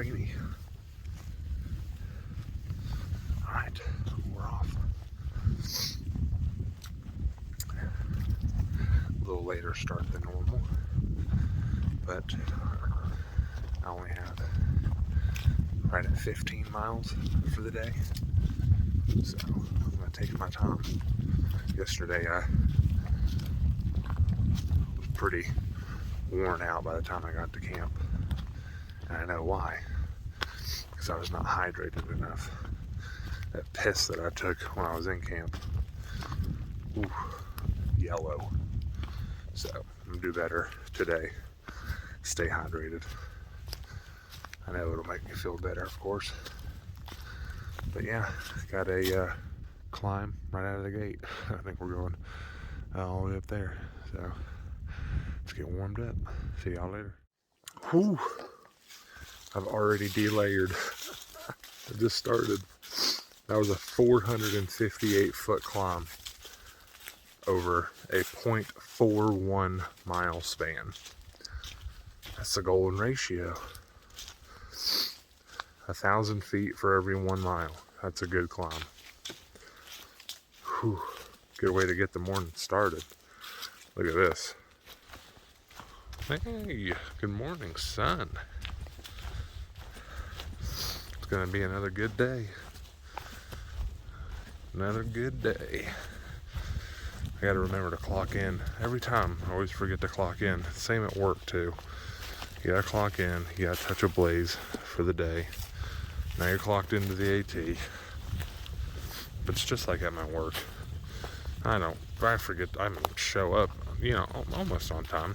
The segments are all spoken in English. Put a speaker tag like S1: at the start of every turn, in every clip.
S1: beanie. Alright, we're off. A little later start than normal, but I only have right at 15 miles for the day, so I'm going to take my time. Yesterday I was pretty worn out by the time I got to camp, and I know why, because I was not hydrated enough. That piss that I took when I was in camp, ooh, yellow. So I'm gonna do better today. Stay hydrated. I know it'll make me feel better, of course. But yeah, got a climb right out of the gate. I think we're going all the way up there. So let's get warmed up. See y'all later. Whew. I've already delayered. I just started. That was a 458 foot climb over a 0.41 mile span. That's the golden ratio. 1,000 feet for every 1 mile. That's a good climb. Whew. Good way to get the morning started. Look at this. Hey, good morning, sun. It's gonna be another good day. Another good day. I gotta remember to clock in every time. I always forget to clock in. Same at work too. You gotta clock in. You gotta touch a blaze for the day. Now you're clocked into the AT. But it's just like at my work. If I forget, I show up, almost on time.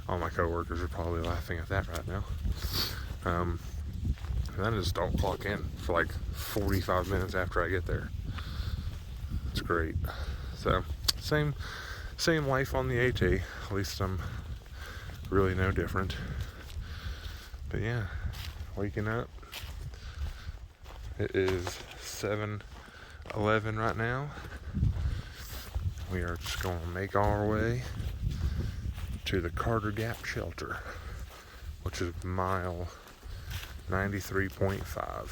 S1: all my coworkers are probably laughing at that right now. And I just don't clock in for like 45 minutes after I get there. It's great. So, same life on the AT. At least I'm really no different. But yeah, waking up. It is 7:11 right now. We are just going to make our way to the Carter Gap Shelter, which is mile 93.5.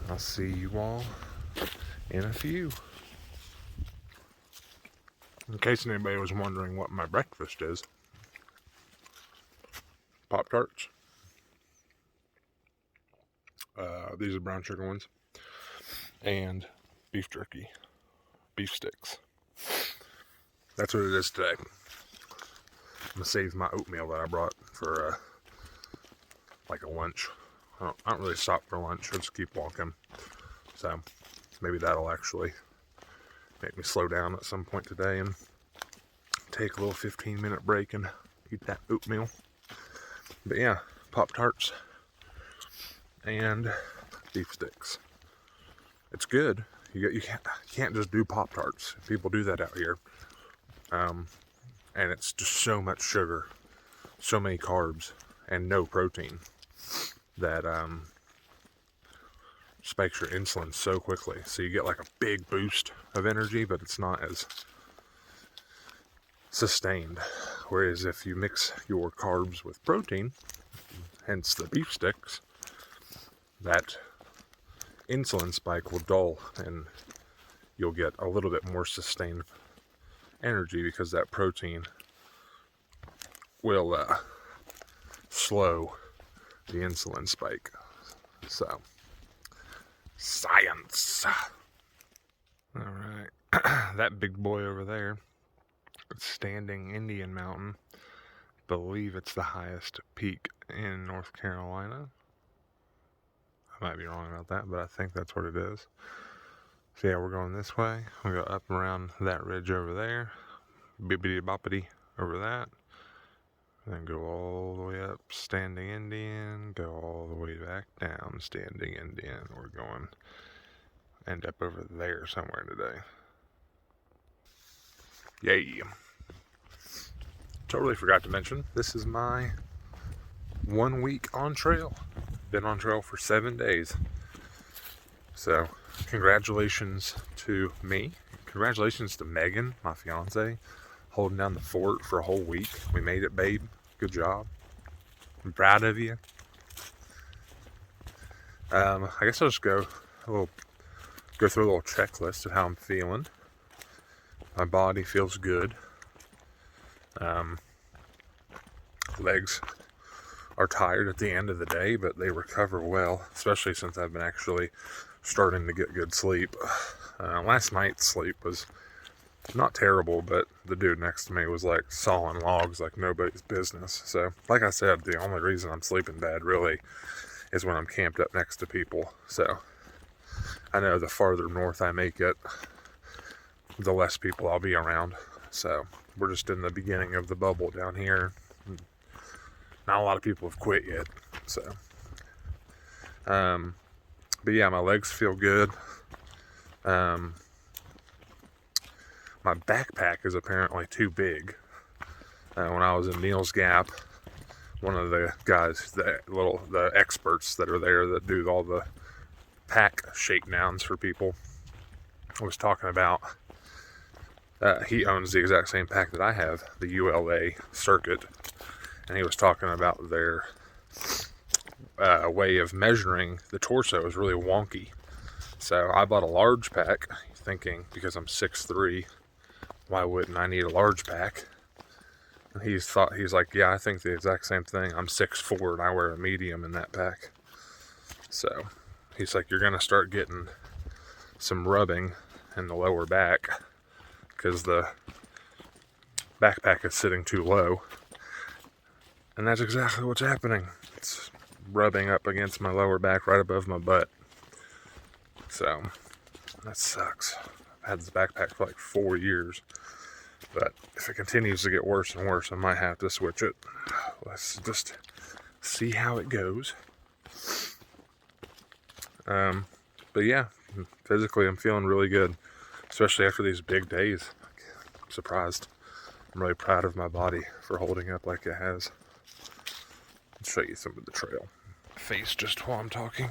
S1: I'll see you all in a few. In case anybody was wondering what my breakfast is, Pop-Tarts. These are brown sugar ones. And beef jerky. Beef sticks. That's what it is today. I'm going to save my oatmeal that I brought for like a lunch. I don't really stop for lunch. I just keep walking. So maybe that'll actually make me slow down at some point today and take a little 15-minute break and eat that oatmeal. But yeah, Pop-Tarts and beef sticks. It's good. You can't just do Pop-Tarts. People do that out here. And it's just so much sugar, so many carbs, and no protein that spikes your insulin so quickly. So you get like a big boost of energy, but it's not as sustained. Whereas if you mix your carbs with protein, hence the beef sticks, that insulin spike will dull and you'll get a little bit more sustained energy because that protein will slow the insulin spike. So, science. Alright, that big boy over there, Standing Indian Mountain, believe it's the highest peak in North Carolina. I might be wrong about that, but I think that's what it is. So yeah, we're going this way. We'll go up around that ridge over there, bippity boppity over that, and then go all the way up Standing Indian, go all the way back down Standing Indian. We're going end up over there somewhere today. Yay. Totally forgot to mention, this is my 1 week on trail. Been on trail for 7 days. So, congratulations to me. Congratulations to Megan, my fiance. holding down the fort for a whole week. We made it, babe. Good job. I'm proud of you. I guess I'll just go through a little checklist of how I'm feeling. My body feels good. Legs are tired at the end of the day, but they recover well, especially since I've been actually starting to get good sleep. Last night's sleep was not terrible, but the dude next to me was like sawing logs like nobody's business. So, like I said, the only reason I'm sleeping bad really is when I'm camped up next to people. So, I know the farther north I make it, the less people I'll be around. So, we're just in the beginning of the bubble down here. Not a lot of people have quit yet. So, but yeah, my legs feel good. My backpack is apparently too big. When I was in Neil's Gap, one of the guys, the experts that are there that do all the pack shakedowns for people, was talking about, he owns the exact same pack that I have, the ULA Circuit, and he was talking about their way of measuring the torso is really wonky. So I bought a large pack, thinking because I'm 6'3", why wouldn't I need a large pack? And he's like, yeah, I think the exact same thing. I'm 6'4", and I wear a medium in that pack. So he's like, you're gonna start getting some rubbing in the lower back because the backpack is sitting too low. And that's exactly what's happening. It's rubbing up against my lower back right above my butt. So that sucks. I've had this backpack for like 4 years. But if it continues to get worse and worse, I might have to switch it. Let's just see how it goes. But yeah, physically I'm feeling really good, especially after these big days. I'm surprised. I'm really proud of my body for holding up like it has. I'll show you some of the trail. Face just while I'm talking.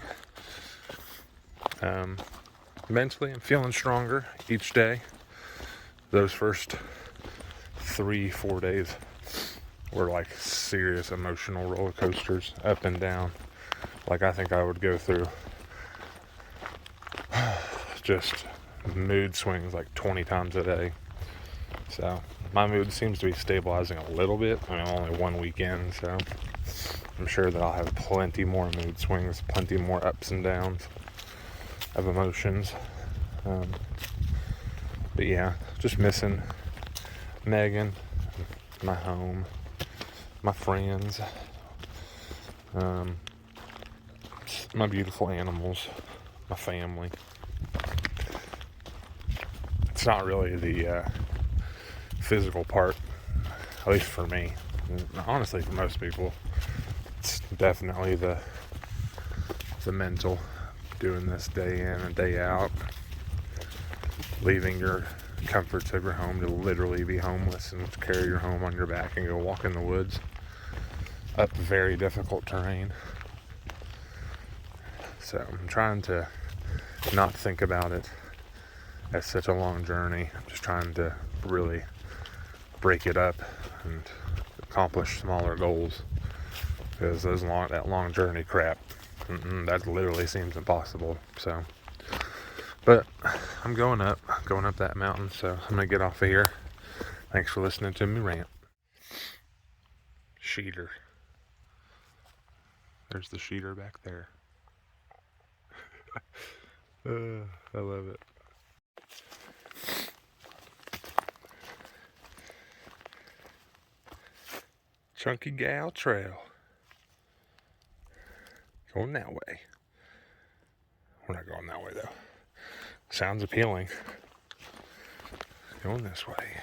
S1: Mentally, I'm feeling stronger each day. Those first 3-4 days were like serious emotional roller coasters, up and down. Like I think I would go through just mood swings like 20 times a day. So my mood seems to be stabilizing a little bit. I mean, I'm only 1 week in, so I'm sure that I'll have plenty more mood swings, plenty more ups and downs of emotions. But yeah, just missing Megan, my home, my friends, my beautiful animals, my family. It's not really the physical part, at least for me. Honestly, for most people, it's definitely the mental. Doing this day in and day out, leaving your comforts of your home to literally be homeless and carry your home on your back and go walk in the woods up very difficult terrain. So I'm trying to not think about it as such a long journey. I'm just trying to really break it up and accomplish smaller goals, because that long journey crap, that literally seems impossible. So, but I'm going up that mountain, so I'm gonna get off of here. Thanks for listening to me rant. Sheeter. There's the sheeter back there. I love it. Chunky Gal Trail. Going that way. We're not going that way though. Sounds appealing. Going this way.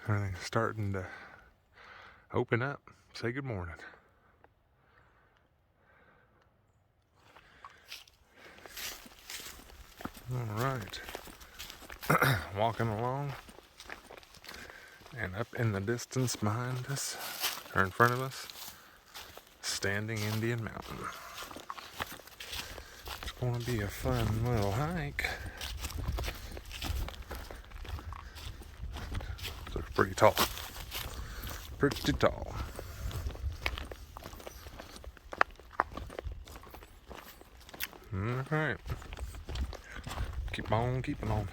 S1: Everything's starting to open up. Say good morning. Alright. Walking along. And up in the distance behind us, or in front of us, standing Indian Mountain. It's going to be a fun little hike. pretty tall. Pretty tall. Alright. Keep on keeping on.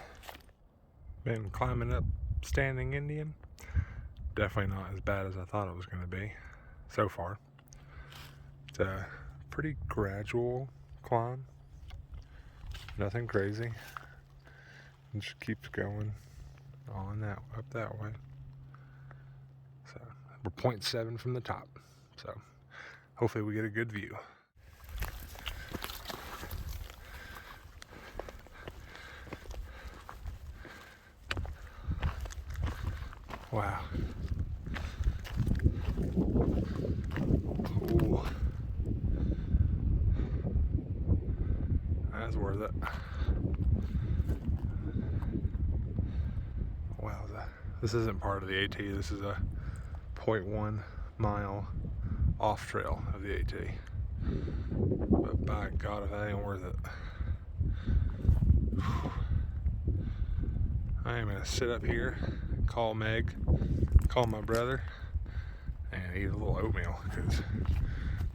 S1: Been climbing up Standing Indian. Definitely not as bad as I thought it was going to be so far. It's a pretty gradual climb. Nothing crazy. It just keeps going on that up that way. So we're 0.7 from the top. So hopefully we get a good view. Wow. Ooh. That's worth it. Wow, this isn't part of the AT. This is a 0.1 mile off trail of the AT. But by God, if that ain't worth it. I am gonna sit up here, call Meg, call my brother, and eat a little oatmeal, because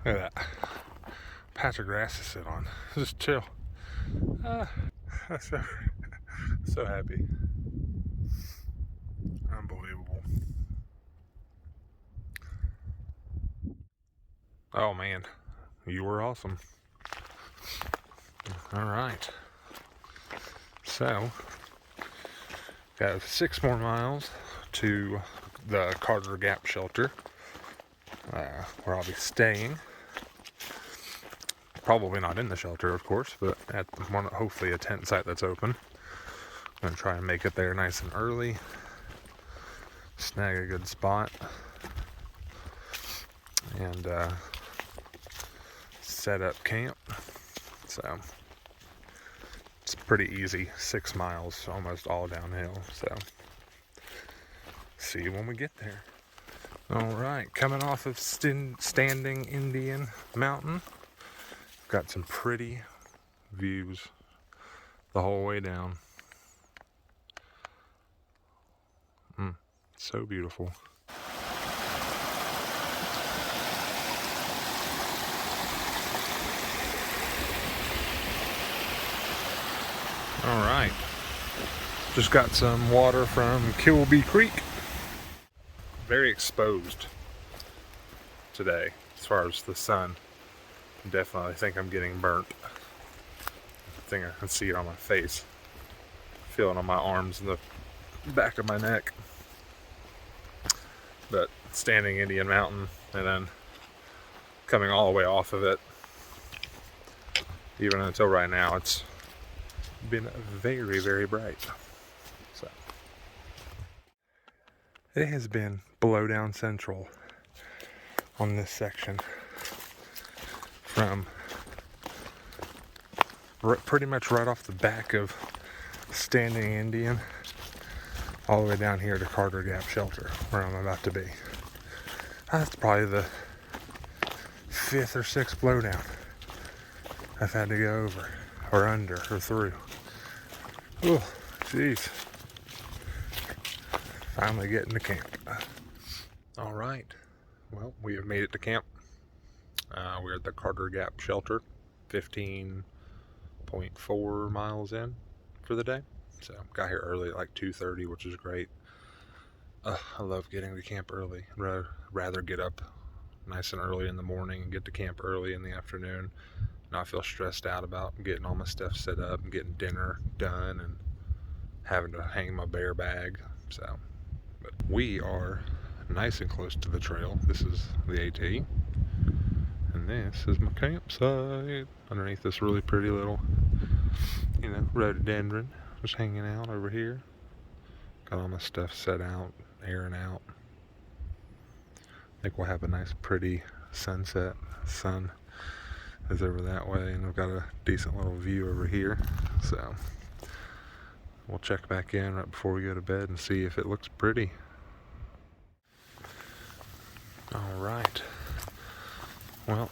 S1: look at that patch of grass to sit on. Just chill. I'm so happy. Unbelievable. Oh man, you were awesome. Alright. So, got 6 more miles to the Carter Gap shelter, where I'll be staying. Probably not in the shelter, of course, but at one, hopefully a tent site that's open. I'm gonna try and make it there nice and early, snag a good spot, and set up camp. So it's pretty easy, 6 miles, almost all downhill. So see you when we get there. All right, coming off of Standing Indian Mountain. Got some pretty views the whole way down. So beautiful. All right, just got some water from Kilby Creek. Very exposed today as far as the sun. Definitely think I'm getting burnt. I think I can see it on my face. Feel it on my arms and the back of my neck. But Standing Indian Mountain and then coming all the way off of it, even until right now, it's been very, very bright. So it has been below down central on this section from pretty much right off the back of Standing Indian all the way down here to Carter Gap Shelter, where I'm about to be. That's probably the 5th or 6th blowdown I've had to go over, or under, or through. Oh, jeez. Finally getting to camp. All right. Well, we have made it to camp. We're at the Carter Gap Shelter, 15.4 miles in for the day. So got here early at like 2:30, which is great. I love getting to camp early. I'd rather get up nice and early in the morning and get to camp early in the afternoon. Not feel stressed out about getting all my stuff set up and getting dinner done and having to hang my bear bag. So, but we are nice and close to the trail. This is the AT, and this is my campsite underneath this really pretty little, rhododendron, just hanging out over here. Got all my stuff set out, airing out. I think we'll have a nice pretty sunset. Sun is over that way, and I've got a decent little view over here. So we'll check back in right before we go to bed and see if it looks pretty. All right. Well,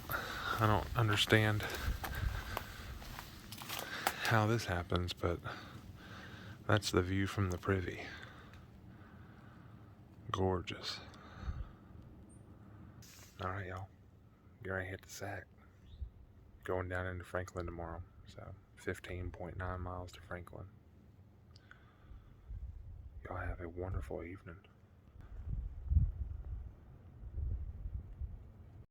S1: I don't understand how this happens, but that's the view from the privy. Gorgeous. Alright, y'all. Get ready to hit the sack. Going down into Franklin tomorrow. So 15.9 miles to Franklin. Y'all have a wonderful evening.